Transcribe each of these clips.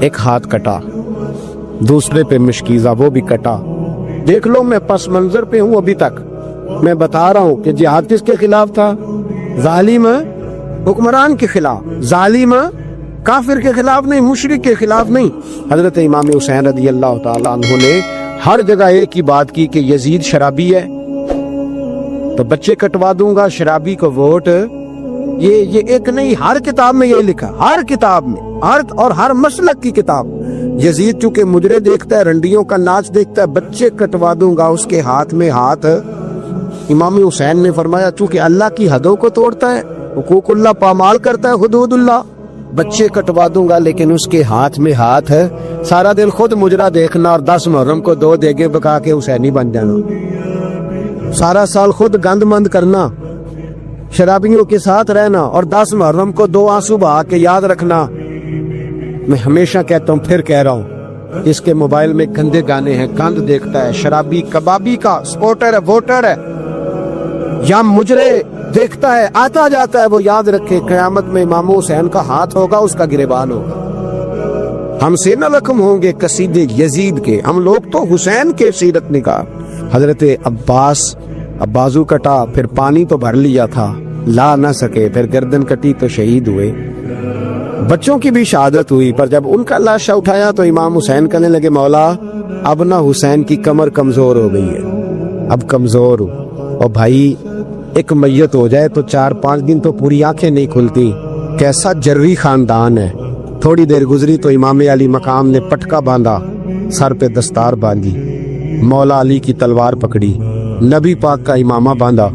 ایک ہاتھ کٹا، دوسرے پہ مشکیزہ وہ بھی کٹا۔ دیکھ لو میں پس منظر پہ ہوں ابھی تک، میں بتا رہا ہوں کہ جہاد کس کے خلاف تھا؟ ظالم حکمران کے خلاف، ظالم کافر کے خلاف نہیں، مشرک کے خلاف نہیں۔ حضرت امام حسین رضی اللہ تعالیٰ عنہ نے ہر جگہ ایک ہی بات کی کہ یزید شرابی ہے تو بچے کٹوا دوں گا، شرابی کو ووٹ۔ یہ ایک نہیں، ہر کتاب میں یہ لکھا، ہر کتاب میں، اور ہر مسلک کی کتاب۔ یزید چونکہ مجرے دیکھتا ہے، رنڈیوں کا ناچ دیکھتا ہے، بچے کٹوا دوں گا، اس کے ہاتھ میں ہاتھ۔ امام حسین نے فرمایا چونکہ اللہ کی حدوں کو توڑتا ہے، حقوق اللہ پامال کرتا ہے، حدود اللہ، بچے کٹوا دوں گا لیکن اس کے ہاتھ میں ہاتھ ہے۔ سارا دن خود مجرا دیکھنا اور 10 محرم کو 2 دیگے پکا کے حسینی بن جانا، سارا سال خود گند مند کرنا، شرابیوں کے ساتھ رہنا، اور 10 محرم کو 2 آنسو بہا کے یاد رکھنا۔ میں ہمیشہ کہتا ہوں، پھر کہہ رہا ہوں، اس کے موبائل میں گندے گانے ہیں، گند دیکھتا ہے، شرابی کبابی کا سپورٹر ہے، ووٹر ہے، یا مجرے دیکھتا ہے، آتا جاتا ہے، وہ یاد رکھے قیامت میں امام حسین کا ہاتھ ہوگا، اس کا گریبان ہوگا۔ ہم سے نہ رقم ہوں گے قصیدے یزید کے، ہم لوگ تو حسین کے سیرت نگاہ۔ حضرت عباس اب بازو کٹا، پھر پانی تو بھر لیا تھا، لا نہ سکے، پھر گردن کٹی تو شہید ہوئے۔ بچوں کی بھی شہادت ہوئی، پر جب ان کا لاشا اٹھایا تو امام حسین کہنے لگے مولا اب نہ حسین کی کمر کمزور ہو گئی ہے، اب کمزور ہو، اور بھائی ایک میت ہو جائے تو 4-5 دن تو پوری آنکھیں نہیں کھلتی، کیسا جروی خاندان ہے۔ تھوڑی دیر گزری تو امام علی مقام نے پٹکا باندھا، سر پہ دستار باندھی، مولا علی کی تلوار پکڑی، نبی پاک کا امامہ باندھا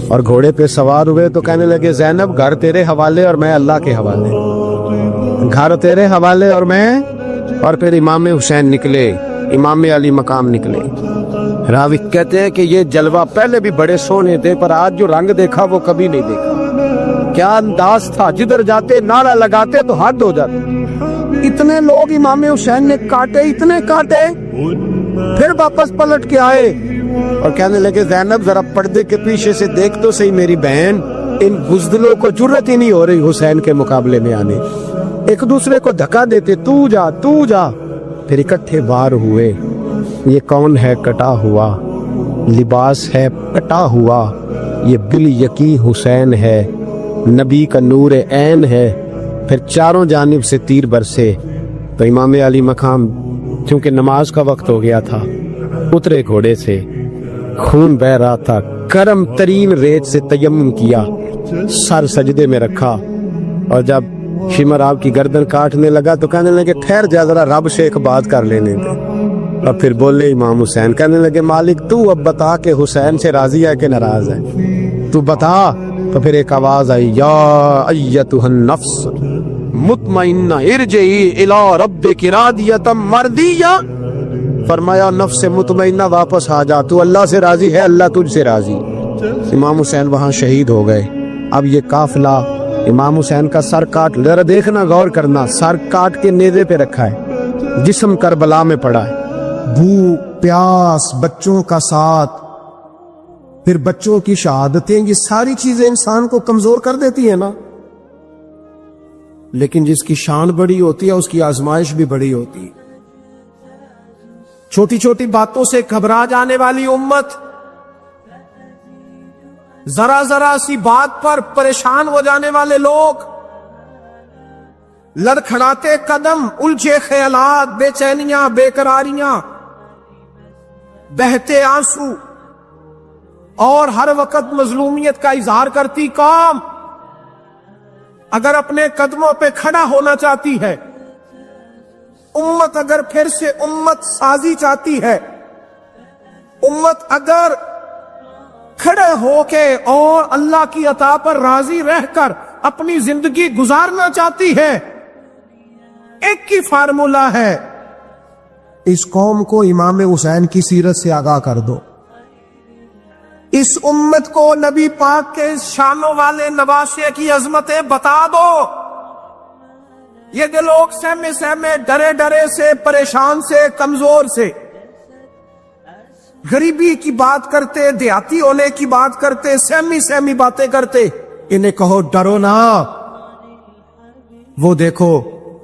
اور گھوڑے پہ سوار ہوئے تو کہنے لگے زینب گھر تیرے حوالے اور میں اللہ کے حوالے، گھر تیرے حوالے اور میں۔ اور پھر امام حسین نکلے، امام علی مقام نکلے۔ راوی کہتے ہیں کہ یہ جلوہ پہلے بھی بڑے سونے تھے، پر آج جو رنگ دیکھا وہ کبھی نہیں دیکھا۔ کیا انداز تھا، جدھر جاتے نعرہ لگاتے تو حد ہو جاتے۔ اتنے لوگ امام حسین نے کاٹے، اتنے کاٹے، پھر واپس پلٹ کے آئے اور کہنے لگے زینب ذرا پردے کے پیچھے سے دیکھ تو صحیح میری بہن، ان بزدلوں کو جرت ہی نہیں ہو رہی حسین کے مقابلے میں آنے، ایک دوسرے کو دھکا دیتے، تو جا تو جا۔ پھر اکٹھے بار ہوئے، یہ کون ہے کٹا ہوا، لباس ہے کٹا ہوا، یہ بال یقین حسین ہے، نبی کا نور عین ہے۔ پھر چاروں جانب سے تیر برسے تو امام علی مقام چونکہ نماز کا وقت ہو گیا تھا، اترے گھوڑے سے، خون بہ رہا تھا، گرم ترین ریت سے تیمم کیا، سر سجدے میں رکھا، اور جب شمر آپ کی گردن کاٹنے لگا تو کہنے لگے ٹھہر جا ذرا رب سے ایک بات کر لینے دے۔ اور پھر بولے امام حسین، کہنے لگے مالک تو اب بتا کہ حسین سے راضی ہے کہ ناراض ہے، تو بتا۔ تو پھر ایک آواز آئی، یا ایتھا النفس مطمئنہ ارجعی الی ربک راضیۃ مرضیہ، فرمایا نفس مطمئنہ واپس آ جا، تو اللہ سے راضی ہے، اللہ تجھ سے راضی۔ امام حسین وہاں شہید ہو گئے۔ اب یہ قافلہ امام حسین کا سر کاٹ، ذرا دیکھنا غور کرنا، سر کاٹ کے نیزے پہ رکھا ہے، جسم کربلا میں پڑا ہے، بھوک پیاس، بچوں کا ساتھ، پھر بچوں کی شہادتیں، یہ ساری چیزیں انسان کو کمزور کر دیتی ہیں نا۔ لیکن جس کی شان بڑی ہوتی ہے اس کی آزمائش بھی بڑی ہوتی ہے۔ چھوٹی چھوٹی باتوں سے گھبرا جانے والی امت، ذرا ذرا سی بات پر پریشان ہو جانے والے لوگ، لڑکھڑاتے قدم، الجھے خیالات، بے چینیاں، بے قراریاں، بہتے آنسو، اور ہر وقت مظلومیت کا اظہار کرتی قوم، اگر اپنے قدموں پہ کھڑا ہونا چاہتی ہے، امت اگر پھر سے امت سازی چاہتی ہے، امت اگر کھڑے ہو کے اور اللہ کی عطا پر راضی رہ کر اپنی زندگی گزارنا چاہتی ہے، ایک ہی فارمولہ ہے، اس قوم کو امام حسین کی سیرت سے آگاہ کر دو، اس امت کو نبی پاک کے شانوں والے نواسے کی عظمتیں بتا دو۔ یہ لوگ سہمے سہمے، ڈرے ڈرے سے، پریشان سے، کمزور سے، غریبی کی بات کرتے، دیہاتی ہونے کی بات کرتے، سہمی سہمی باتیں کرتے، انہیں کہو ڈرو نا، وہ دیکھو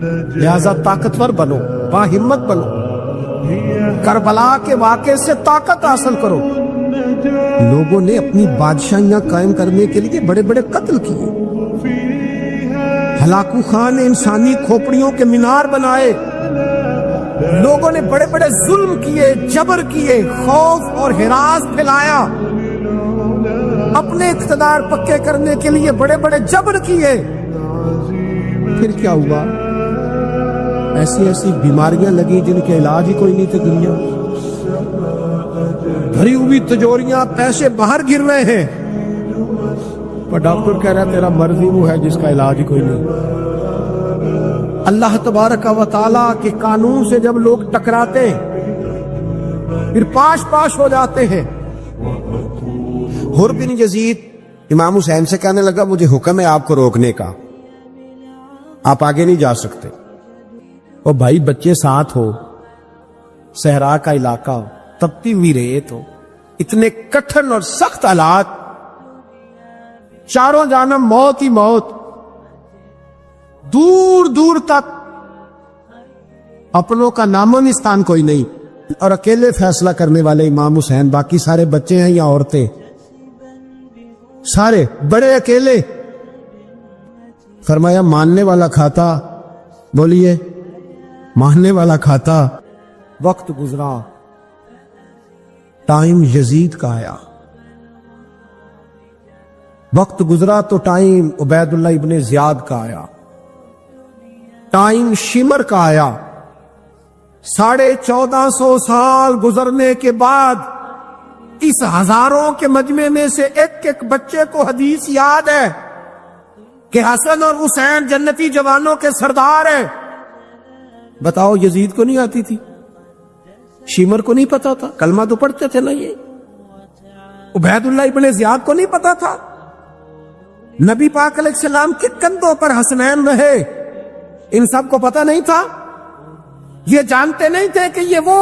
لہذا طاقتور بنو، باہمت بنو، کربلا کے واقعے سے طاقت حاصل کرو۔ لوگوں نے اپنی بادشاہیاں قائم کرنے کے لیے بڑے بڑے قتل کیے، ہلاکو خان نے انسانی کھوپڑیوں کے مینار بنائے، لوگوں نے بڑے بڑے ظلم کیے، جبر کیے، خوف اور ہراس پھیلایا، اپنے اقتدار پکے کرنے کے لیے بڑے بڑے جبر کیے۔ پھر کیا ہوا؟ ایسی ایسی بیماریاں لگی جن کے علاج ہی کوئی نہیں تھے دنیا میں، بھری ہوئی تجوریاں، پیسے باہر گر رہے ہیں، پر ڈاکٹر کہہ رہا ہے تیرا مرض ہی وہ ہے جس کا علاج ہی کوئی نہیں۔ اللہ تبارک و تعالیٰ کے قانون سے جب لوگ ٹکراتے پھر پاش پاش ہو جاتے ہیں۔ حر بن یزید امام حسین سے کہنے لگا مجھے حکم ہے آپ کو روکنے کا، آپ آگے نہیں جا سکتے۔ اور بھائی بچے ساتھ ہو، صحرا کا علاقہ ہو، تپتی ہوئی ریت ہو، اتنے کٹھن اور سخت حالات، چاروں جانب موت ہی موت، دور دور تک اپنوں کا نام و نشان کوئی نہیں، اور اکیلے فیصلہ کرنے والے امام حسین، باقی سارے بچے ہیں یا عورتیں، سارے بڑے اکیلے۔ فرمایا ماننے والا کھاتا، بولیے ماننے والا کھاتا۔ وقت گزرا، ٹائم یزید کا آیا، وقت گزرا تو ٹائم عبید اللہ ابن زیاد کا آیا، ٹائم شمر کا آیا۔ 1450 سال گزرنے کے بعد اس ہزاروں کے مجمع میں سے ایک ایک بچے کو حدیث یاد ہے کہ حسن اور حسین جنتی جوانوں کے سردار ہیں۔ بتاؤ یزید کو نہیں آتی تھی؟ شمر کو نہیں پتا تھا؟ کلمہ تو پڑھتے تھے نا یہ؟ عبید اللہ ابن زیاد کو نہیں پتا تھا؟ نبی پاک علیہ السلام کے کندھوں پر حسنین رہے، ان سب کو پتا نہیں تھا؟ یہ جانتے نہیں تھے کہ یہ وہ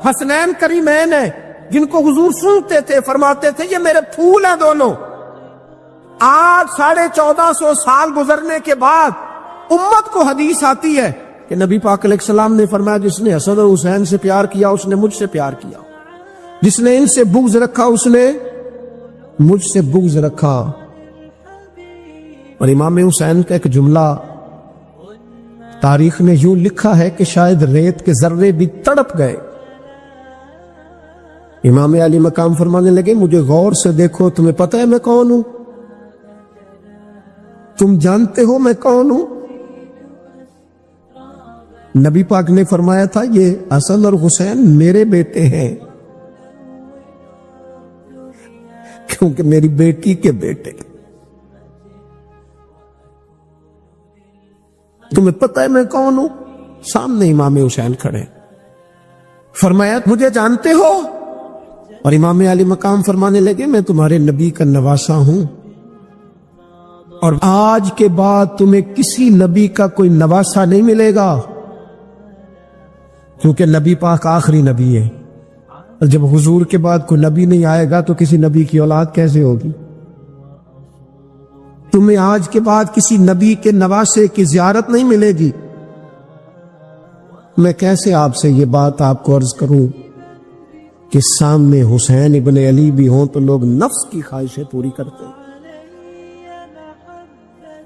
حسنین کریمین ہیں جن کو حضور سنتے تھے، فرماتے تھے یہ میرے پھول ہیں دونوں؟ آج 1450 سال گزرنے کے بعد امت کو حدیث آتی ہے کہ نبی پاک علیہ السلام نے فرمایا جس نے حسن اور حسین سے پیار کیا اس نے مجھ سے پیار کیا، جس نے ان سے بغض رکھا اس نے مجھ سے بغض رکھا۔ اور امام حسین کا ایک جملہ تاریخ نے یوں لکھا ہے کہ شاید ریت کے ذرے بھی تڑپ گئے۔ امام علی مقام فرمانے لگے مجھے غور سے دیکھو، تمہیں پتہ ہے میں کون ہوں؟ تم جانتے ہو میں کون ہوں؟ نبی پاک نے فرمایا تھا یہ حسن اور حسین میرے بیٹے ہیں، کیونکہ میری بیٹی کے بیٹے۔ تمہیں پتہ ہے میں کون ہوں؟ سامنے امام حسین کھڑے، فرمایا مجھے جانتے ہو؟ اور امام علی مقام فرمانے لگے میں تمہارے نبی کا نواسا ہوں، اور آج کے بعد تمہیں کسی نبی کا کوئی نواسا نہیں ملے گا، کیونکہ نبی پاک آخری نبی ہے، اور جب حضور کے بعد کوئی نبی نہیں آئے گا تو کسی نبی کی اولاد کیسے ہوگی؟ تمہیں آج کے بعد کسی نبی کے نواسے کی زیارت نہیں ملے گی۔ میں کیسے آپ سے یہ بات آپ کو عرض کروں کہ سامنے حسین ابن علی بھی ہوں تو لوگ نفس کی خواہشیں پوری کرتے،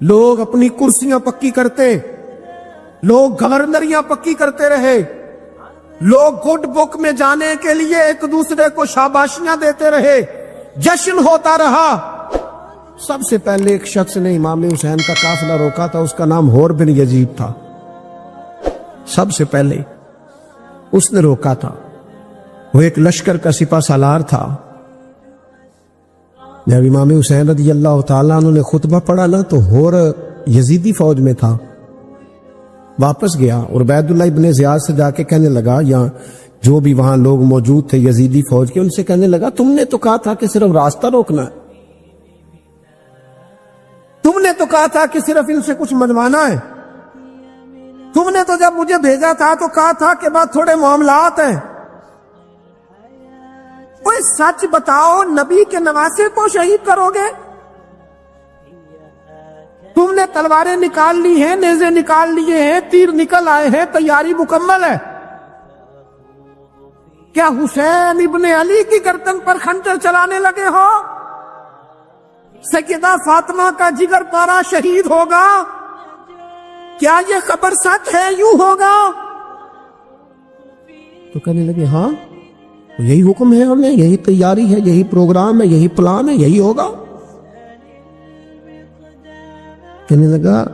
لوگ اپنی کرسیاں پکی کرتے، لوگ گورنریاں پکی کرتے رہے، لوگ گڈ بک میں جانے کے لیے ایک دوسرے کو شاباشیاں دیتے رہے، جشن ہوتا رہا۔ سب سے پہلے ایک شخص نے امام حسین کا قافلہ روکا تھا، اس کا نام حر بن یزید تھا، سب سے پہلے اس نے روکا تھا۔ وہ ایک لشکر کا سپہ سالار تھا۔ جب امام حسین رضی اللہ تعالیٰ عنہ نے خطبہ پڑھا نا تو حر یزیدی فوج میں تھا، واپس گیا اور عبید اللہ ابن زیاد سے جا کے کہنے لگا، یا جو بھی وہاں لوگ موجود تھے یزیدی فوج کے، ان سے کہنے لگا تم نے تو کہا تھا کہ صرف راستہ روکنا ہے، تم نے تو کہا تھا کہ صرف ان سے کچھ منوانا ہے، تم نے تو جب مجھے بھیجا تھا تو کہا تھا کہ بعد تھوڑے معاملات ہیں، کوئی سچ بتاؤ نبی کے نواسے کو شہید کرو گے؟ تم نے تلواریں نکال لی ہیں، نیزے نکال لیے ہیں، تیر نکل آئے ہیں، تیاری مکمل ہے، کیا حسین ابن علی کی گردن پر خنجر چلانے لگے ہو؟ سیدہ فاطمہ کا جگر پارا شہید ہوگا، کیا یہ خبر سچ ہے؟ یوں ہوگا؟ تو کہنے لگے ہاں یہی حکم ہے ہمیں، یہی تیاری ہے، یہی پروگرام ہے، یہی پلان ہے، یہی ہوگا۔ کہنے لگا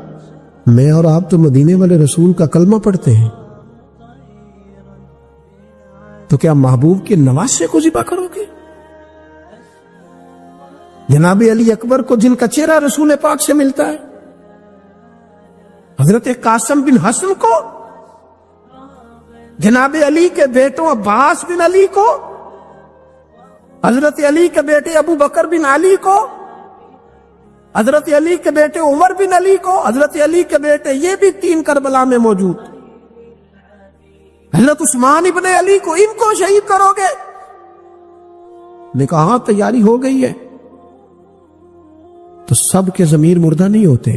میں اور آپ تو مدینے والے رسول کا کلمہ پڑھتے ہیں، تو کیا محبوب کے نواسے کو ذبح کرو گے؟ جناب علی اکبر کو جن کا چہرہ رسول پاک سے ملتا ہے، حضرت قاسم بن حسن کو، جناب علی کے بیٹوں عباس بن علی کو، حضرت علی کے بیٹے ابو بکر بن علی کو، حضرت علی کے بیٹے عمر بن علی کو، حضرت علی کے بیٹے یہ بھی 3 کربلا میں موجود، حضرت عثمان ابن علی کو، ان کو شہید کرو گے؟ نے کہا ہاں تیاری ہو گئی ہے۔ تو سب کے ضمیر مردہ نہیں ہوتے،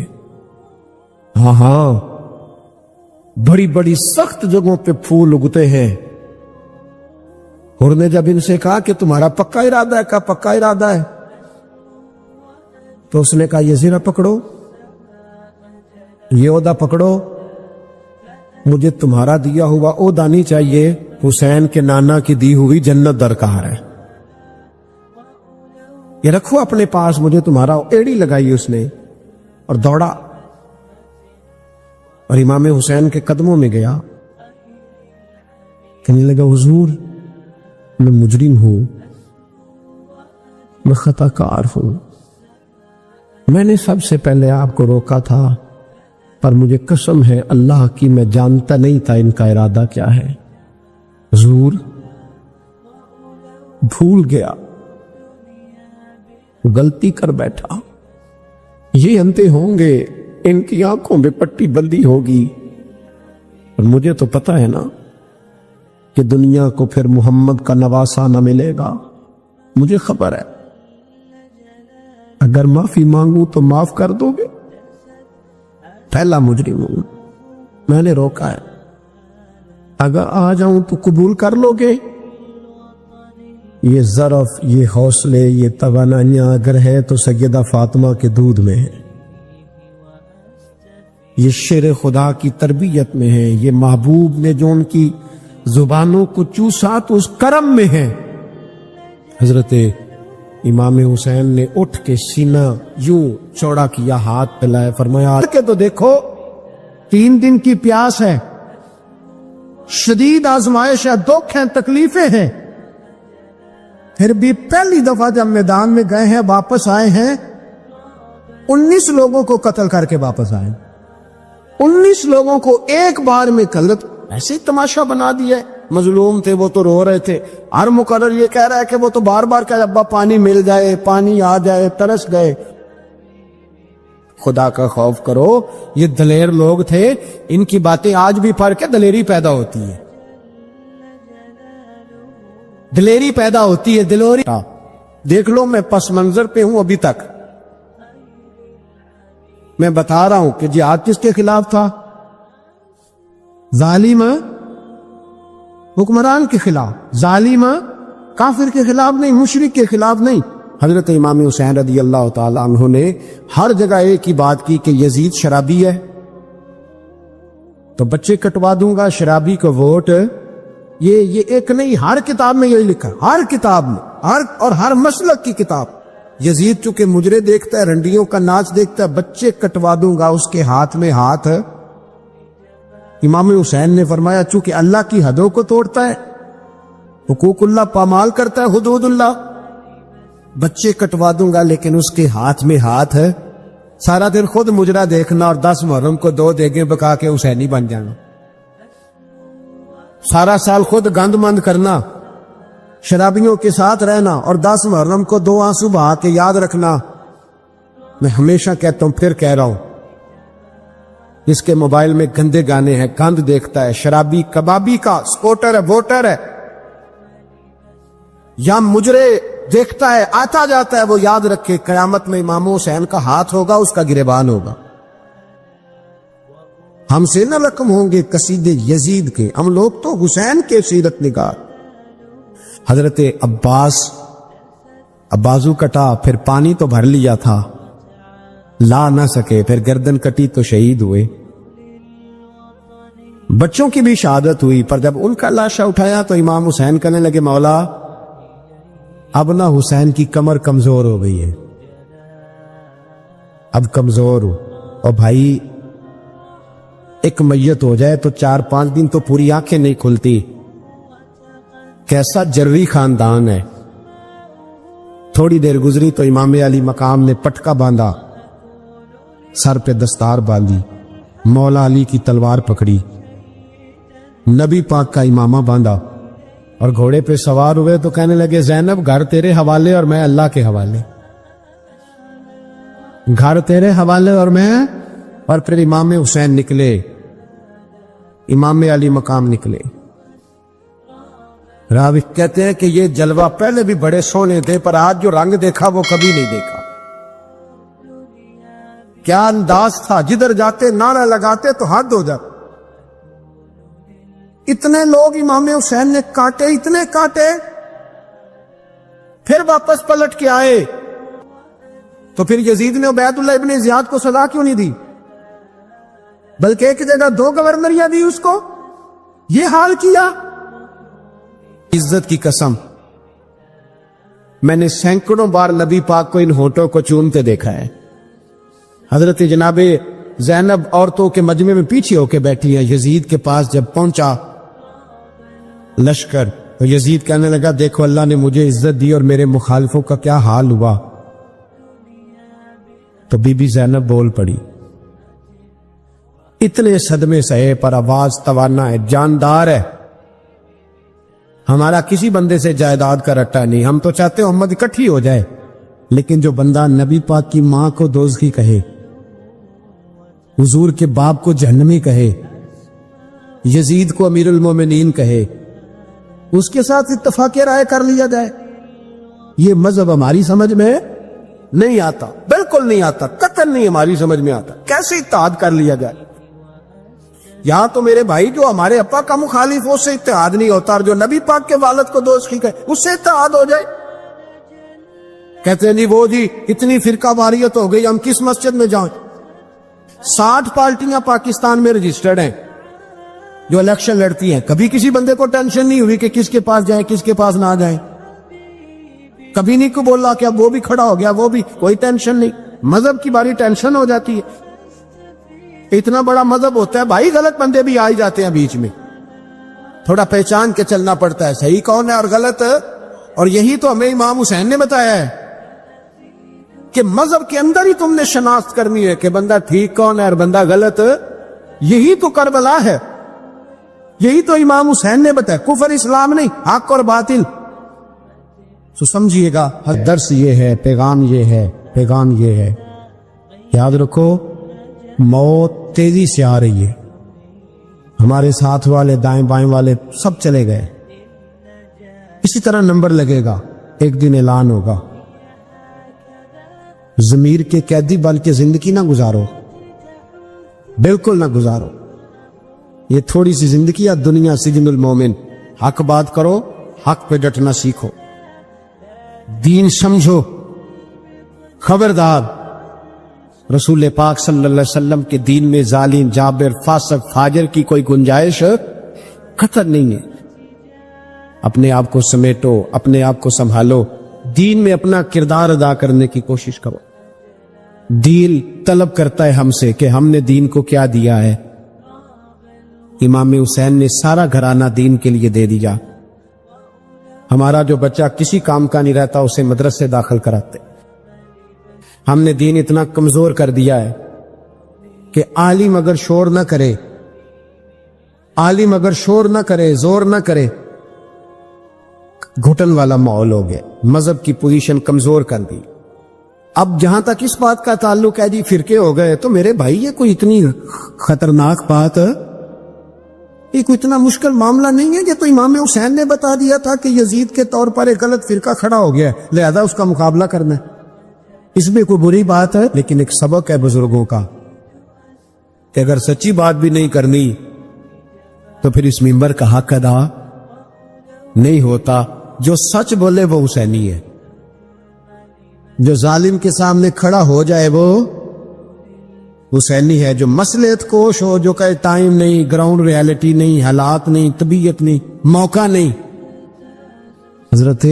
ہاں بڑی بڑی سخت جگہوں پہ پھول اگتے ہیں۔ اور نے جب ان سے کہا کہ تمہارا پکا ارادہ ہے، کہا پکا ارادہ ہے، تو اس نے کہا یہ زرہ پکڑو، یہ عہدہ پکڑو، مجھے تمہارا دیا ہوا عہدہ نہیں چاہیے، حسین کے نانا کی دی ہوئی جنت درکار ہے، یہ رکھو اپنے پاس، مجھے تمہارا۔ ایڑی لگائی اس نے اور دوڑا اور امام حسین کے قدموں میں گیا، کہنے لگا حضور میں مجرم ہوں، میں خطا کار ہوں، میں نے سب سے پہلے آپ کو روکا تھا، پر مجھے قسم ہے اللہ کی میں جانتا نہیں تھا ان کا ارادہ کیا ہے، حضور بھول گیا، غلطی کر بیٹھا، یہ انتے ہوں گے، ان کی آنکھوں میں پٹی بندی ہوگی، اور مجھے تو پتا ہے نا کہ دنیا کو پھر محمد کا نواسہ نہ ملے گا، مجھے خبر ہے اگر معافی مانگوں تو معاف کر دو گے، پہلا مجرم ہوں، میں نے روکا ہے، اگر آ جاؤں تو قبول کر لو گے؟ یہ ظرف، یہ حوصلے، یہ توانائیاں اگر ہے تو سیدہ فاطمہ کے دودھ میں ہے، یہ شیر خدا کی تربیت میں ہے، یہ محبوب نے جو ان کی زبانوں کو چوسا تو اس کرم میں ہے۔ حضرت امام حسین نے اٹھ کے سینہ یوں چوڑا کیا، ہاتھ پھیلائے، فرمایا کہ تو دیکھو 3 دن کی پیاس ہے، شدید آزمائش ہے، دکھ ہیں، تکلیفیں ہیں، پھر بھی پہلی دفعہ جب میدان میں گئے ہیں، واپس آئے ہیں، 19 لوگوں کو قتل کر کے واپس آئے، 19 لوگوں کو ایک بار میں قتل، ایسے تماشا بنا دیا ہے۔ مظلوم تھے وہ تو رو رہے تھے، ہر مقرر یہ کہہ رہا ہے کہ وہ تو بار بار کہ ابا پانی مل جائے، پانی آ جائے، ترس گئے۔ خدا کا خوف کرو، یہ دلیر لوگ تھے، ان کی باتیں آج بھی پڑھ کے دلیری پیدا ہوتی ہے، دلیری پیدا ہوتی ہے، دلوری۔ دیکھ لو میں پس منظر پہ ہوں ابھی تک، میں بتا رہا ہوں کہ جہاد کس کے خلاف تھا؟ ظالم حکمران کے خلاف، ظالم کافر کے خلاف نہیں، مشرک کے خلاف نہیں۔ حضرت امام حسین رضی اللہ تعالی عنہ نے ہر جگہ ایک ہی بات کی کہ یزید شرابی ہے، تو بچے کٹوا دوں گا، شرابی کو ووٹ، یہ ایک نہیں، ہر کتاب میں یہی لکھا، ہر کتاب میں، اور ہر مسلک کی کتاب۔ یزید چونکہ مجرے دیکھتا ہے، رنڈیوں کا ناچ دیکھتا ہے، بچے کٹوا دوں گا، اس کے ہاتھ میں ہاتھ۔ امام حسین نے فرمایا چونکہ اللہ کی حدوں کو توڑتا ہے، حقوق اللہ پامال کرتا ہے، حدود اللہ، بچے کٹوا دوں گا لیکن اس کے ہاتھ میں ہاتھ ہے۔ سارا دن خود مجرا دیکھنا اور 10 محرم کو 2 دیگیں پکا کے حسینی بن جانا، سارا سال خود گند مند کرنا، شرابیوں کے ساتھ رہنا، اور 10 محرم کو 2 آنسو بہا کے یاد رکھنا۔ میں ہمیشہ کہتا ہوں، پھر کہہ رہا ہوں، جس کے موبائل میں گندے گانے ہیں، گند دیکھتا ہے، شرابی کبابی کا سپورٹر ہے، ووٹر ہے، یا مجرے دیکھتا ہے، آتا جاتا ہے، وہ یاد رکھے قیامت میں امام حسین کا ہاتھ ہوگا، اس کا گریبان ہوگا۔ ہم سے نہ رقم ہوں گے قصیدے یزید کے، ہم لوگ تو حسین کے سیرت نگار۔ حضرت عباس بازو کٹا، پھر پانی تو بھر لیا تھا، لا نہ سکے، پھر گردن کٹی تو شہید ہوئے۔ بچوں کی بھی شہادت ہوئی، پر جب ان کا لاشا اٹھایا تو امام حسین کہنے لگے مولا اب نہ حسین کی کمر کمزور ہو گئی ہے، اب کمزور ہو، اور بھائی ایک میت ہو جائے تو 4-5 دن تو پوری آنکھیں نہیں کھلتی، کیسا جروی خاندان ہے۔ تھوڑی دیر گزری تو امام علی مقام نے پٹکا باندھا، سر پہ دستار باندھی، مولا علی کی تلوار پکڑی، نبی پاک کا امامہ باندھا اور گھوڑے پہ سوار ہوئے تو کہنے لگے زینب گھر تیرے حوالے اور میں اللہ کے حوالے، گھر تیرے حوالے اور میں۔ اور پھر امام حسین نکلے، امام علی مقام نکلے۔ راوی کہتے ہیں کہ یہ جلوہ پہلے بھی بڑے سونے تھے، پر آج جو رنگ دیکھا وہ کبھی نہیں دیکھا۔ کیا انداز تھا، جدھر جاتے نعرہ لگاتے تو حد ہو جاتا۔ اتنے لوگ امام حسین نے کاٹے، اتنے کاٹے، پھر واپس پلٹ کے آئے تو پھر یزید نے عبید اللہ ابن زیاد کو سزا کیوں نہیں دی، بلکہ ایک جگہ 2 گورنریاں دی اس کو، یہ حال کیا۔ عزت کی قسم میں نے سینکڑوں بار نبی پاک کو ان ہونٹوں کو چومتے دیکھا ہے۔ حضرت جناب زینب عورتوں کے مجمع میں پیچھے ہو کے بیٹھی ہیں، یزید کے پاس جب پہنچا لشکر تو یزید کہنے لگا دیکھو اللہ نے مجھے عزت دی اور میرے مخالفوں کا کیا حال ہوا۔ تو بی بی زینب بول پڑی، اتنے صدمے سہے پر آواز توانا ہے، جاندار ہے، ہمارا کسی بندے سے جائیداد کا رٹا نہیں، ہم تو چاہتے ہیں امت اکٹھی ہو جائے، لیکن جو بندہ نبی پاک کی ماں کو دوزخی کہے، حضور کے باپ کو جہنمی کہے، یزید کو امیر المومنین کہے، اس کے ساتھ اتفاق رائے کر لیا جائے، یہ مذہب ہماری سمجھ میں نہیں آتا، بالکل نہیں آتا، قطعاً نہیں ہماری سمجھ میں آتا۔ کیسے اتحاد کر لیا جائے؟ یہاں تو میرے بھائی جو ہمارے ابا کا مخالف ہو اس سے اتحاد نہیں ہوتا، اور جو نبی پاک کے والد کو دوزخی کہے اس سے اتحاد ہو جائے۔ کہتے ہیں نہیں وہ جی اتنی فرقہ واریت ہو گئی، ہم کس مسجد میں جائیں؟ 60 پارٹیاں پاکستان میں رجسٹرڈ ہیں جو الیکشن لڑتی ہیں، کبھی کسی بندے کو ٹینشن نہیں ہوئی کہ کس کے پاس جائیں کس کے پاس نہ جائیں، کبھی نہیں کو بولا کہ اب وہ بھی کھڑا ہو گیا، وہ بھی، کوئی ٹینشن نہیں۔ مذہب کی باری ٹینشن ہو جاتی ہے، اتنا بڑا مذہب ہوتا ہے بھائی، غلط بندے بھی آ جاتے ہیں بیچ میں، تھوڑا پہچان کے چلنا پڑتا ہے صحیح کون ہے اور غلط، اور یہی تو ہمیں امام حسین نے بتایا ہے کہ مذہب کے اندر ہی تم نے شناخت کرنی ہے کہ بندہ ٹھیک کون ہے اور بندہ غلط، یہی تو کربلا ہے، یہی تو امام حسین نے بتایا، کفر اسلام نہیں، حق اور باطل۔ تو سمجھیے گا درس یہ ہے، پیغام یہ ہے، پیغام یہ ہے، یاد رکھو موت تیزی سے آ رہی ہے، ہمارے ساتھ والے دائیں بائیں والے سب چلے گئے، اسی طرح نمبر لگے گا، ایک دن اعلان ہوگا۔ ضمیر کے قیدی بن کے زندگی نہ گزارو، بالکل نہ گزارو، یہ تھوڑی سی زندگی ہے، دنیا سجن المومن، حق بات کرو، حق پہ ڈٹنا سیکھو، دین سمجھو، خبردار رسول پاک صلی اللہ علیہ وسلم کے دین میں ظالم، جابر، فاسق، فاجر کی کوئی گنجائش قطع نہیں ہے۔ اپنے آپ کو سمیٹو، اپنے آپ کو سنبھالو، دین میں اپنا کردار ادا کرنے کی کوشش کرو۔ دین طلب کرتا ہے ہم سے کہ ہم نے دین کو کیا دیا ہے۔ امام حسین نے سارا گھرانہ دین کے لیے دے دیا۔ ہمارا جو بچہ کسی کام کا نہیں رہتا اسے مدرسے داخل کراتے۔ ہم نے دین اتنا کمزور کر دیا ہے کہ عالم اگر شور نہ کرے، عالم اگر شور نہ کرے، زور نہ کرے، گھٹن والا ماحول ہو گیا، مذہب کی پوزیشن کمزور کر دی۔ اب جہاں تک اس بات کا تعلق ہے جی فرقے ہو گئے، تو میرے بھائی یہ کوئی اتنی خطرناک بات، یہ کوئی اتنا مشکل معاملہ نہیں ہے، یہ تو امام حسین نے بتا دیا تھا کہ یزید کے طور پر ایک غلط فرقہ کھڑا ہو گیا ہے، لہذا اس کا مقابلہ کرنا ہے۔ اس میں کوئی بری بات ہے، لیکن ایک سبق ہے بزرگوں کا کہ اگر سچی بات بھی نہیں کرنی تو پھر اس منبر کا حق ادا نہیں ہوتا. جو سچ بولے وہ حسینی ہے، جو ظالم کے سامنے کھڑا ہو جائے وہ حسینی ہے. جو مصلحت کوش ہو، جو کہے ٹائم نہیں، گراؤنڈ ریالٹی نہیں، حالات نہیں، طبیعت نہیں، موقع نہیں. حضرت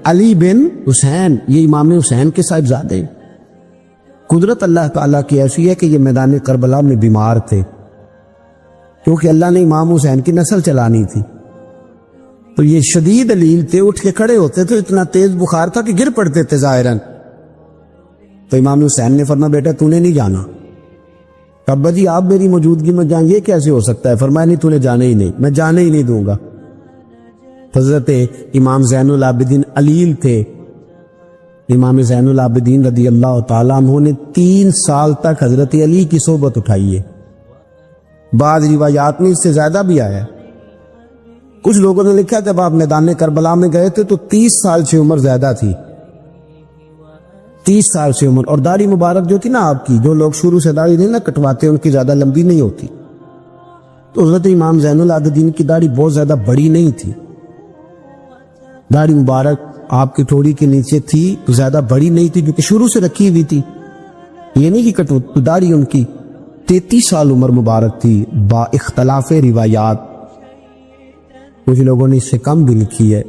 علی بن حسین یہ امام حسین کے صاحبزادے ہیں. قدرت اللہ تعالیٰ کی ایسی ہے کہ یہ میدان کربلا میں بیمار تھے، کیونکہ اللہ نے امام حسین کی نسل چلانی تھی. تو یہ شدید علیل تھے، اٹھ کے کھڑے ہوتے تھے، اتنا تیز بخار تھا کہ گر پڑتے تھے ظاہراً. تو امام حسین نے فرمایا بیٹا تو نے نہیں جانا. ابا جی آپ میری موجودگی میں جائیں، یہ کیسے ہو سکتا ہے؟ فرمایا نہیں تو نے جانے ہی نہیں، میں جانے ہی نہیں دوں گا. حضرت امام زین العابدین علیل تھے. امام زین العابدین رضی اللہ تعالیٰ عنہ نے 3 سال تک حضرت علی کی صحبت اٹھائی ہے. بعض روایات میں اس سے زیادہ بھی آیا ہے. کچھ لوگوں نے لکھا جب آپ میدان کربلا میں گئے تھے تو 30 سال سے عمر زیادہ تھی، 30 سال سے عمر. اور داڑھی مبارک جو تھی نا آپ کی، جو لوگ شروع سے داڑھی نہیں نہ کٹواتے ان کی زیادہ لمبی نہیں ہوتی، تو حضرت امام زین العابدین کی داڑھی بہت زیادہ بڑی نہیں تھی. داڑھی مبارک آپ کی تھوڑی کے نیچے تھی، تو زیادہ بڑی نہیں تھی کیونکہ شروع سے رکھی ہوئی تھی. یہ نہیں کہ کٹو، داڑھی ان کی 33 سال عمر مبارک تھی با اختلاف روایات. کچھ لوگوں نے اس سے کم بھی لکھی ہے.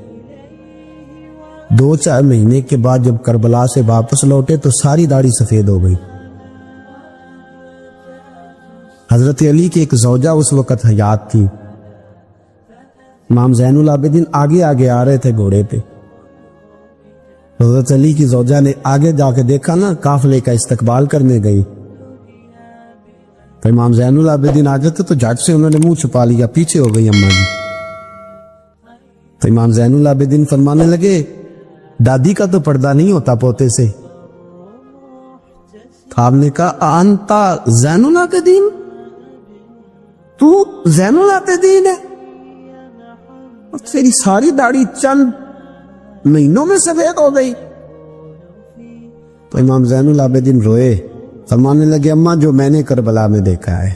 2-4 مہینے کے بعد جب کربلا سے واپس لوٹے تو ساری داڑھی سفید ہو گئی. حضرت علی کی ایک زوجہ اس وقت حیات تھی. امام زین العابدین آگے آگے آ رہے تھے گھوڑے پہ. حضرت علی کی زوجہ نے آگے جا کے دیکھا نا، قافلے کا استقبال کرنے گئی. تو امام زین العابدین آ جاتے تو جھٹ سے انہوں نے منہ چھپا لیا، پیچھے ہو گئی اماں جی. تو امام زین العابدین فرمانے لگے دادی کا تو پردہ نہیں ہوتا پوتے سے. آپ نے کہا انتا زین العابدین، تو زین العابدین ہے؟ اور تیری ساری داڑھی چند مہینوں میں سفید ہو گئی. تو امام زین العابدین روئے، فرمانے لگے اماں جو میں نے کربلا میں دیکھا ہے،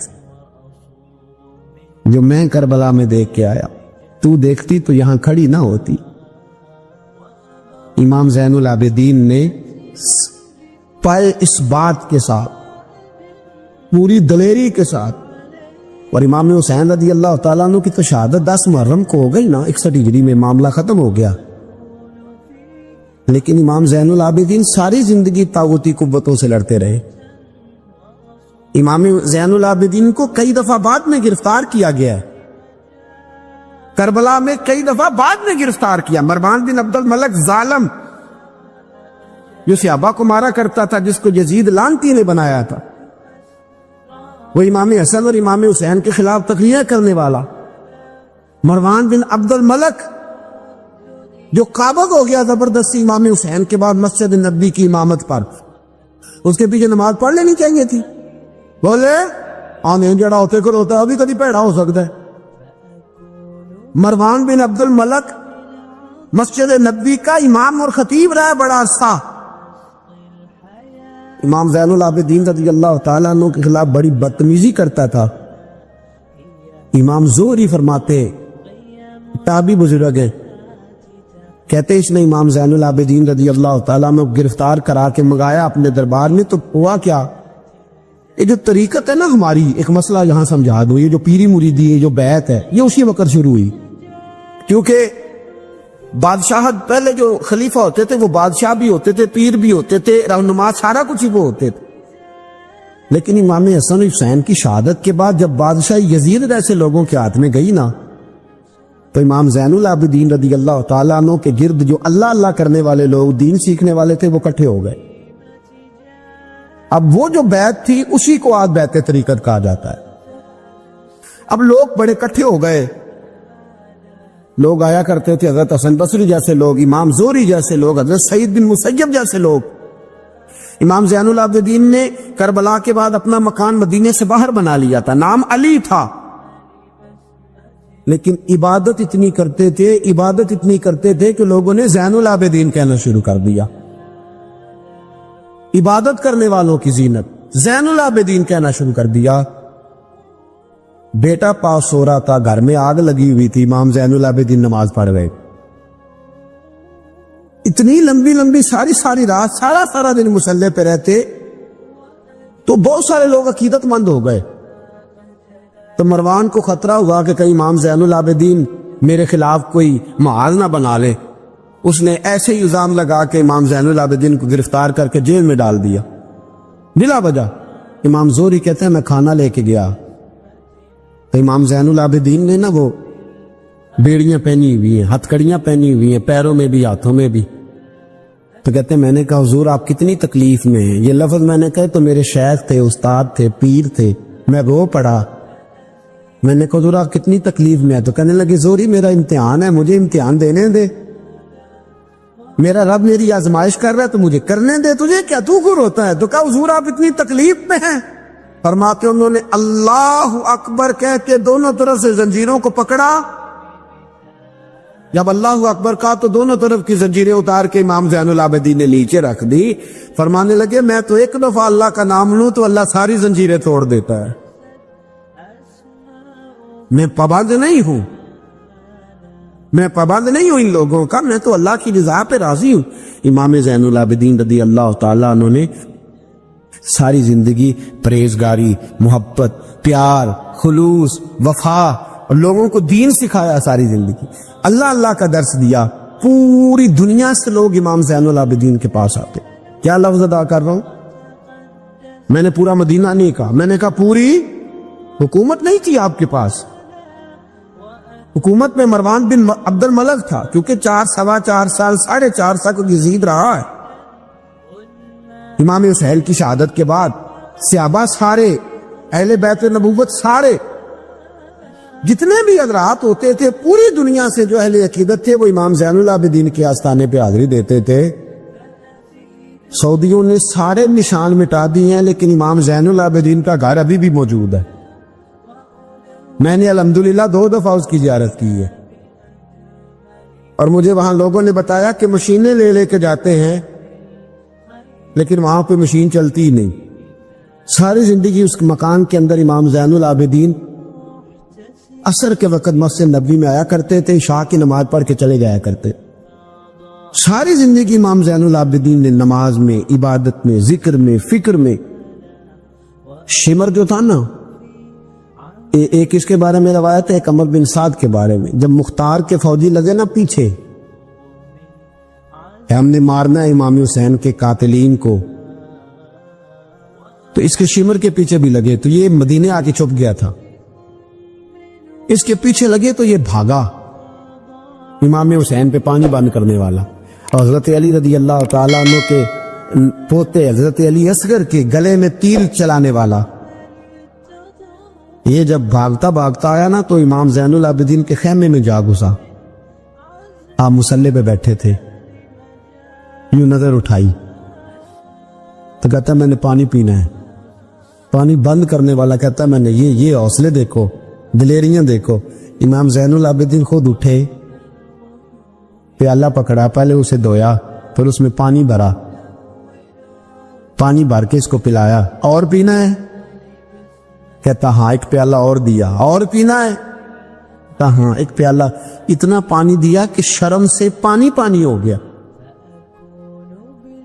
جو میں کربلا میں دیکھ کے آیا، تو دیکھتی تو یہاں کھڑی نہ ہوتی. امام زین العابدین نے پائے اس بات کے ساتھ، پوری دلیری کے ساتھ. اور امام حسین رضی اللہ تعالیٰ عنہ کی تو شہادت 10 محرم کو ہو گئی نا، 61 ہجری میں معاملہ ختم ہو گیا. لیکن امام زین العابدین ساری زندگی طاغوتی قوتوں سے لڑتے رہے. امام زین العابدین کو کئی دفعہ بعد میں گرفتار کیا گیا ہے، کربلا میں کئی دفعہ بعد میں گرفتار کیا. مروان بن عبد الملک ظالم جو صحابہ کو مارا کرتا تھا، جس کو یزید لعنتی نے بنایا تھا، وہ امام حسن اور امام حسین کے خلاف تقریریں کرنے والا مروان بن عبد الملک جو قابض ہو گیا زبردستی امام حسین کے بعد مسجد نبوی کی امامت پر. اس کے پیچھے نماز پڑھ لینی چاہیے تھی. بولے آنے جڑا ہوتے کر ہوتا ہے، ابھی کبھی پیڑا ہو سکتا ہے. مروان بن عبد الملک مسجد نبوی کا امام اور خطیب رہا بڑا عرصہ. امام زین العابدین رضی اللہ تعالیٰ عنہ کے خلاف بڑی بدتمیزی کرتا تھا. امام زہری فرماتے، تابعی بزرگ ہیں، کہتے اس نے امام زین العابدین رضی اللہ تعالیٰ عنہ گرفتار کرا کے منگایا اپنے دربار میں. تو ہوا کیا، یہ جو طریقت ہے نا ہماری، ایک مسئلہ یہاں سمجھا دو، یہ جو پیری مریدی ہے، جو بیعت ہے، یہ اسی وقت شروع ہوئی. کیونکہ بادشاہت پہلے جو خلیفہ ہوتے تھے وہ بادشاہ بھی ہوتے تھے، پیر بھی ہوتے تھے، رہنما، سارا کچھ ہی وہ ہوتے تھے. لیکن امام حسن حسین کی شہادت کے بعد جب بادشاہ یزید جیسے لوگوں کے ہاتھ میں گئی نا، تو امام زین العابدین رضی اللہ تعالیٰ عنہ کے گرد جو اللہ اللہ کرنے والے لوگ، دین سیکھنے والے تھے، وہ اکٹھے ہو گئے. اب وہ جو بیعت تھی اسی کو آج بیعت طریقت کہا جاتا ہے. اب لوگ بڑے اکٹھے ہو گئے. لوگ آیا کرتے تھے، حضرت حسن بصری جیسے لوگ، امام زہری جیسے لوگ، حضرت سعید بن مسیب جیسے لوگ. امام زین العابدین نے کربلا کے بعد اپنا مکان مدینے سے باہر بنا لیا تھا، نام علی تھا. لیکن عبادت اتنی کرتے تھے کہ لوگوں نے زین العابدین کہنا شروع کر دیا. عبادت کرنے والوں کی زینت زین العابدین کہنا شروع کر دیا. بیٹا پاس سو رہا تھا, گھر میں آگ لگی ہوئی تھی, امام زین العابدین نماز پڑھ گئے. اتنی لمبی لمبی ساری رات سارا دن مصلی پہ رہتے تو بہت سارے لوگ عقیدت مند ہو گئے. تو مروان کو خطرہ ہوا کہ کہیں امام زین العابدین میرے خلاف کوئی محاذ نہ بنا لے. اس نے ایسے ہی الزام لگا کہ امام زین العابدین کو گرفتار کر کے جیل میں ڈال دیا بلا وجہ. امام زہری کہتے ہیں میں کھانا لے کے گیا تو امام زین العابدین نے نا وہ بیڑیاں پہنی ہوئی ہیں, ہتھ کڑیاں پہنی ہوئی ہیں, پیروں میں بھی ہاتھوں میں بھی. تو کہتے ہیں میں نے کہا حضور آپ کتنی تکلیف میں ہیں. یہ لفظ میں نے کہا تو میرے شیخ تھے, استاد تھے, پیر تھے, میں رو پڑا. میں نے کہا حضور آپ کتنی تکلیف میں ہے. تو کہنے لگے زہری میرا امتحان ہے, مجھے امتحان دینے دے, میرا رب میری آزمائش کر رہا ہے تو مجھے کرنے دے, تجھے کیا, تو کیوں روتا ہے. تو کہا حضور آپ اتنی تکلیف میں ہیں. فرماتے انہوں نے اللہ اکبر کہہ کے دونوں طرف سے زنجیروں کو پکڑا. جب اللہ اکبر کہا تو دونوں طرف کی زنجیریں اتار کے امام زین العابدین نے نیچے رکھ دی. فرمانے لگے میں تو ایک دفعہ اللہ کا نام لوں تو اللہ ساری زنجیریں توڑ دیتا ہے, میں پابند نہیں ہوں, میں پابند نہیں ہوں ان لوگوں کا, میں تو اللہ کی رضا پہ راضی ہوں. امام زین العابدین رضی اللہ تعالیٰ عنہ نے ساری زندگی پرہیزگاری, محبت, پیار, خلوص, وفا اور لوگوں کو دین سکھایا. ساری زندگی اللہ کا درس دیا. پوری دنیا سے لوگ امام زین العابدین کے پاس آتے. کیا لفظ ادا کر رہا ہوں, میں نے پورا مدینہ نہیں کہا, میں نے کہا پوری حکومت نہیں تھی آپ کے پاس. حکومت میں مروان بن عبد الملک تھا, کیونکہ 4 سال 4.5 سال کو یزید رہا ہے. امام حسین کی شہادت کے بعد صحابہ سارے, اہل بیت نبوت سارے, جتنے بھی حضرات ہوتے تھے پوری دنیا سے جو اہل عقیدت تھے وہ امام زین العابدین کے آستانے پہ حاضری دیتے تھے. سعودیوں نے سارے نشان مٹا دیے ہیں لیکن امام زین العابدین کا گھر ابھی بھی موجود ہے. میں نے الحمدللہ 2 دفعہ اس کی زیارت کی ہے اور مجھے وہاں لوگوں نے بتایا کہ مشینیں لے کے جاتے ہیں لیکن وہاں پہ مشین چلتی ہی نہیں. ساری زندگی اس مکان کے اندر امام زین العابدین عصر کے وقت مسجد نبوی میں آیا کرتے تھے, عشاء کی نماز پڑھ کے چلے جایا کرتے. ساری زندگی امام زین العابدین نے نماز میں, عبادت میں, ذکر میں, فکر میں. شمر جو تھا نا, ایک اس کے بارے میں روایت ہے, ایک عمر بن سعد کے بارے میں, جب مختار کے فوجی لگے نا پیچھے ہم نے مارنا ہے امام حسین کے قاتلین کو, تو اس کے شمر کے پیچھے بھی لگے تو یہ مدینے آ کے چھپ گیا تھا. اس کے پیچھے لگے تو یہ بھاگا, امام حسین پہ پانی بند کرنے والا. حضرت علی رضی اللہ تعالیٰ عنہ کے پوتے حضرت علی اصغر کے گلے میں تیر چلانے والا. یہ جب بھاگتا آیا نا تو امام زین العابدین کے خیمے میں جا گھسا. آپ مصلی پہ بیٹھے تھے, یوں نظر اٹھائی تو کہتا میں نے پانی پینا ہے. پانی بند کرنے والا کہتا میں نے یہ حوصلے دیکھو, دلیریاں دیکھو. امام زین العابدین خود اٹھے, پیالہ پکڑا, پہلے اسے دھویا, پھر اس میں پانی بھرا, پانی بھر کے اس کو پلایا. اور پینا ہے؟ کہتا ہاں. ایک پیالہ اور دیا. اور پینا ہے؟ کہتا ہاں. ایک پیالہ. اتنا پانی دیا کہ شرم سے پانی ہو گیا,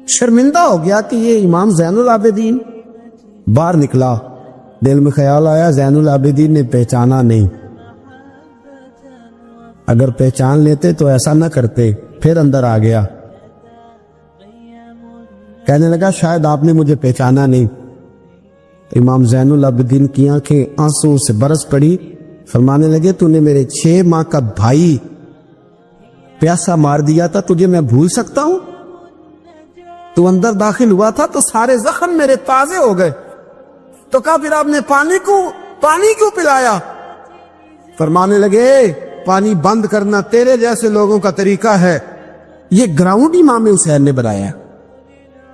شرمندہ ہو گیا کہ یہ امام زین العابدین. باہر نکلا, دل میں خیال آیا زین العابدین نے پہچانا نہیں, اگر پہچان لیتے تو ایسا نہ کرتے. پھر اندر آ گیا, کہنے لگا شاید آپ نے مجھے پہچانا نہیں. امام زین العابدین کی آنکھیں آنسو سے برس پڑی. فرمانے لگے تو نے میرے 6 ماہ کا بھائی پیاسا مار دیا تھا, تجھے میں بھول سکتا ہوں؟ تو اندر داخل ہوا تھا تو سارے زخم میرے تازے ہو گئے. تو کہا پھر آپ نے پانی کیوں پلایا؟ فرمانے لگے پانی بند کرنا تیرے جیسے لوگوں کا طریقہ ہے, یہ گراؤنڈ امام حسین نے بنایا.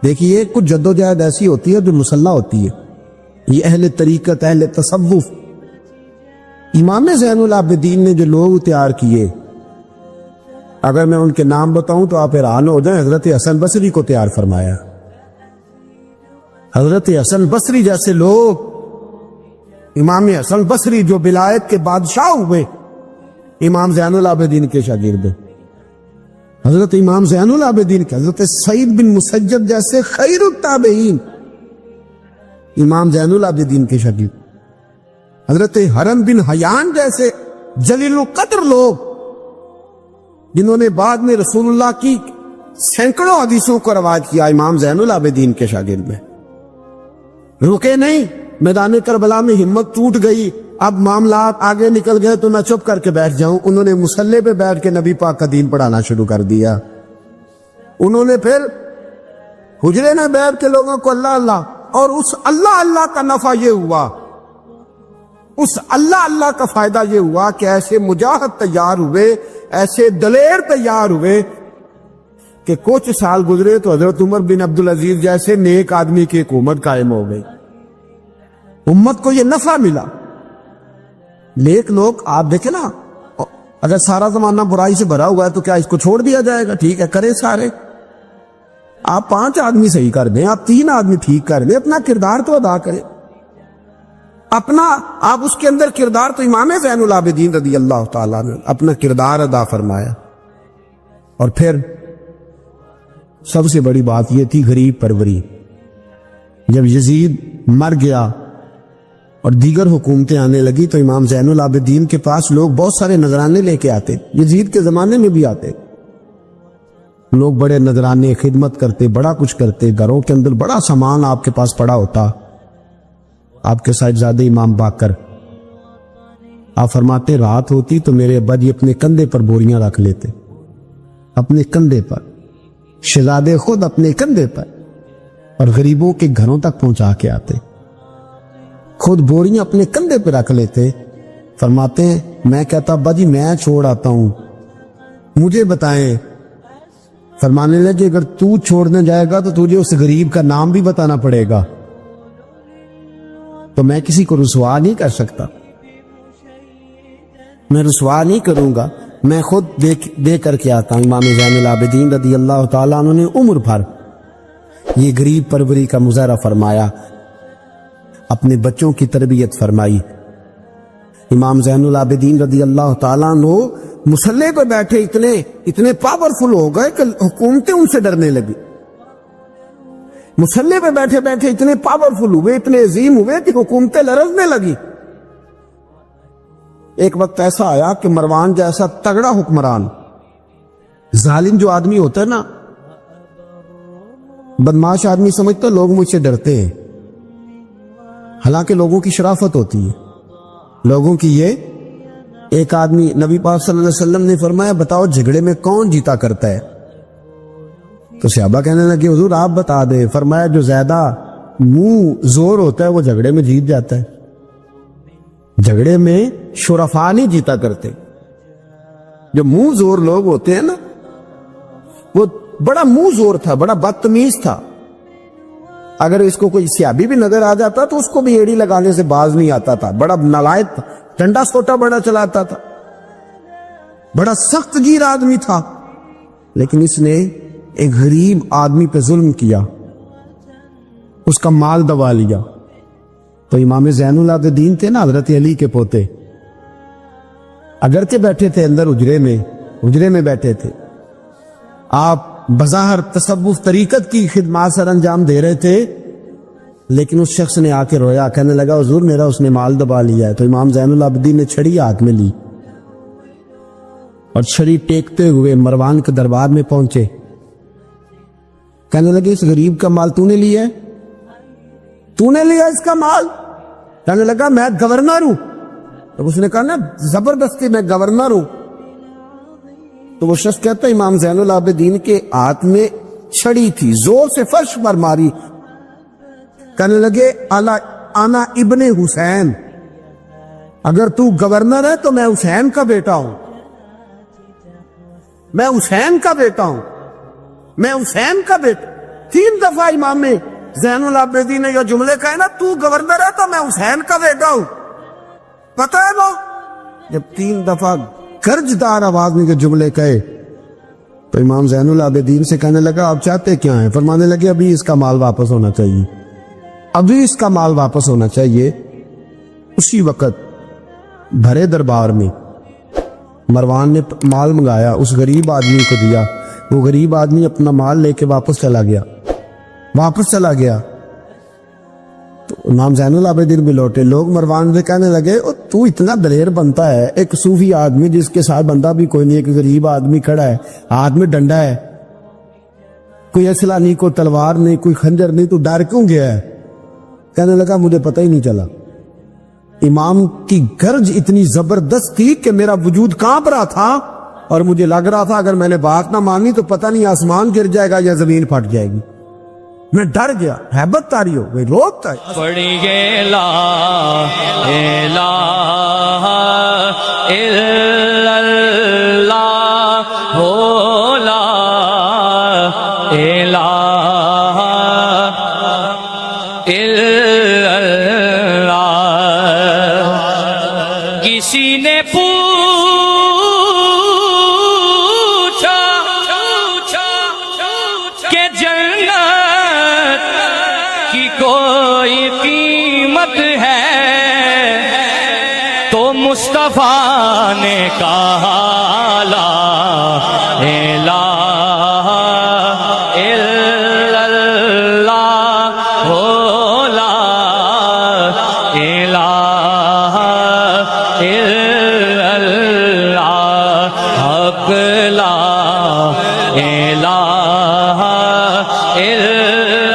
دیکھیے کچھ جدوجہد ایسی ہوتی ہے جو مسلح ہوتی ہے. یہ اہل طریقت, اہل تصوف, امام زین العابدین نے جو لوگ تیار کیے, اگر میں ان کے نام بتاؤں تو آپ حیران ہو جائیں. حضرت حسن بصری کو تیار فرمایا. حضرت حسن بصری جیسے لوگ امام حسن بصری جو ولایت کے بادشاہ ہوئے، امام زین العابدین کے شاگرد، حضرت امام زین العابدین کے، حضرت سعید بن مسیب جیسے خیر التابعین امام زین العابدین کے شاگرد، حضرت حرم بن حیان جیسے جلیل القدر لوگ جنہوں نے بعد میں رسول اللہ کی سینکڑوں حدیثوں کو روایت کیا، امام زین العابدین کے شاگرد میں رکے نہیں۔ میدان کربلا میں ہمت ٹوٹ گئی، اب معاملات آگے نکل گئے تو میں چپ کر کے بیٹھ جاؤں، انہوں نے مصلی پہ بیٹھ کے نبی پاک کا دین پڑھانا شروع کر دیا۔ انہوں نے پھر حجرے میں بیٹھ کے لوگوں کو اللہ اللہ، اور اس اللہ اللہ کا نفع یہ ہوا، اس اللہ اللہ کا فائدہ یہ ہوا کہ ایسے مجاہد تیار ہوئے، ایسے دلیر تیار ہوئے کہ کچھ سال گزرے تو حضرت عمر بن عبدالعزیز جیسے نیک آدمی کی حکومت قائم ہو گئی، امت کو یہ نفع ملا۔ نیک لوگ آپ دیکھیں نا، اگر سارا زمانہ برائی سے بھرا ہوا ہے تو کیا اس کو چھوڑ دیا جائے گا؟ ٹھیک ہے کرے سارے، آپ 5 آدمی صحیح کر دیں، آپ 3 آدمی ٹھیک کر دیں، اپنا کردار تو ادا کریں، اپنا آپ اس کے اندر کردار، تو امام زین العابدین رضی اللہ تعالیٰ نے اپنا کردار ادا فرمایا۔ اور پھر سب سے بڑی بات یہ تھی غریب پروری۔ جب یزید مر گیا اور دیگر حکومتیں آنے لگی تو امام زین العابدین کے پاس لوگ بہت سارے نذرانے لے کے آتے، یزید کے زمانے میں بھی آتے، لوگ بڑے نذرانے خدمت کرتے، بڑا کچھ کرتے، گھروں کے اندر بڑا سامان آپ کے پاس پڑا ہوتا۔ آپ کے صاحبزادہ امام باقر آپ فرماتے رات ہوتی تو میرے ابا جی اپنے کندھے پر بوریاں رکھ لیتے، اپنے کندھے پر، شہزادے خود اپنے کندھے پر، اور غریبوں کے گھروں تک پہنچا کے آتے، خود بوریاں اپنے کندھے پہ رکھ لیتے۔ فرماتے ہیں میں کہتا ابا جی میں چھوڑ آتا ہوں، مجھے بتائیں۔ فرمانے لگے اگر تو چھوڑنے جائے گا تو تجھے اس غریب کا نام بھی بتانا پڑے گا، تو میں کسی کو رسوا نہیں کر سکتا، میں رسوا نہیں کروں گا، میں خود دے کر کے آتا ہوں۔ امام زین العابدین رضی اللہ تعالیٰ عنہ نے عمر بھر یہ غریب پروری کا مظاہرہ فرمایا، اپنے بچوں کی تربیت فرمائی۔ امام زین العابدین رضی اللہ تعالیٰ عنہ مصلی پہ بیٹھے اتنے پاورفل ہو گئے کہ حکومتیں ان سے ڈرنے لگی، مصلی پہ بیٹھے بیٹھے اتنے پاورفل ہوئے، اتنے عظیم ہوئے کہ حکومتیں لرزنے لگی۔ ایک وقت ایسا آیا کہ مروان جیسا تگڑا حکمران، ظالم جو آدمی ہوتا ہے نا، بدماش آدمی سمجھتا لوگ مجھ سے ڈرتے ہیں، حالانکہ لوگوں کی شرافت ہوتی ہے، لوگوں کی یہ ایک آدمی، نبی پاک صلی اللہ علیہ وسلم نے فرمایا بتاؤ جھگڑے میں کون جیتا کرتا ہے؟ تو صحابہ کہنے لگے حضور آپ بتا دیں۔ فرمایا جو زیادہ منہ زور ہوتا ہے وہ جھگڑے میں جیت جاتا ہے، جھگڑے میں شرفا نہیں جیتا کرتے، جو منہ زور لوگ ہوتے ہیں نا، وہ بڑا منہ زور تھا، بڑا بدتمیز تھا، اگر اس کو کوئی سیابی بھی نظر آ جاتا تو اس کو بھی ایڑی لگانے سے باز نہیں آتا تھا، بڑا نالائق تھا، ڈنڈا سوٹا بڑا چلاتا تھا، بڑا سخت گیر آدمی تھا، لیکن اس نے ایک غریب آدمی پہ ظلم کیا، اس کا مال دبا لیا۔ تو امام زین العابدین تھے نا، حضرت علی کے پوتے، اگرچہ بیٹھے تھے اندر حجرے میں بیٹھے تھے، آپ بظاہر تصوف طریقت کی خدمات سر انجام دے رہے تھے، لیکن اس شخص نے آ کے رویا، کہنے لگا حضور میرا اس نے مال دبا لیا ہے۔ تو امام زین العابدین نے چھڑی ہاتھ میں لی اور چھڑی ٹیکتے ہوئے مروان کے دربار میں پہنچے، کہنے لگے اس غریب کا مال تو نے لیا ہے؟ تو نے لیا اس کا مال؟ کہنے لگا میں گورنر ہوں۔ تو اس نے کہا نا زبردستی میں گورنر ہوں۔ تو وہ شخص کہتا ہے امام زین العابدین کے ہاتھ میں چھڑی تھی، زور سے فرش پر ماری، کہنے لگے انا ابن حسین، اگر تو گورنر ہے تو میں حسین کا بیٹا ہوں، میں حسین کا بیٹا ہوں، میں حسین کا بیٹا۔ 3 دفعہ امام زین العابدین نے یہ جملے کہے نا، تو گورنر ہے تو میں حسین کا بیٹا ہوں، پتہ ہے وہ جب 3 دفعہ گرجدار آواز میں یہ جملے کہے تو امام زین العابدین سے کہنے لگا آپ چاہتے کیا ہیں؟ فرمانے لگے ابھی اس کا مال واپس ہونا چاہیے، ابھی اس کا مال واپس ہونا چاہیے۔ اسی وقت بھرے دربار میں مروان نے مال منگایا، اس غریب آدمی کو دیا، وہ غریب آدمی اپنا مال لے کے واپس چلا گیا تو امام زین العابدین بھی لوٹے، لوگ مروان سے کہنے لگے تو اتنا دلیر بنتا ہے، ایک صوفی آدمی جس کے ساتھ بندہ بھی کوئی نہیں، ایک غریب آدمی کھڑا ہے، ہاتھ میں ڈنڈا ہے، کوئی اسلحہ نہیں، کوئی تلوار نہیں، کوئی خنجر نہیں، تو ڈر کیوں گیا ہے؟ کہنے لگا مجھے پتہ ہی نہیں چلا، امام کی گرج اتنی زبردست تھی کہ میرا وجود کانپ رہا تھا اور مجھے لگ رہا تھا اگر میں نے بات نہ مانی تو پتہ نہیں آسمان گر جائے گا یا زمین پھٹ جائے گی، میں ڈر گیا، ہیبت تاری ہو گئی، روتا ہے پڑھیے لا الہ الا اللہ ہو لا الہ الا اللہ۔ کسی نے پوچھا کہ جنت کی کوئی قیمت ہے تو مصطفیٰ نے کہا لا الہ الا اللہ ہو لا الہ الا اللہ حق لا الہ الا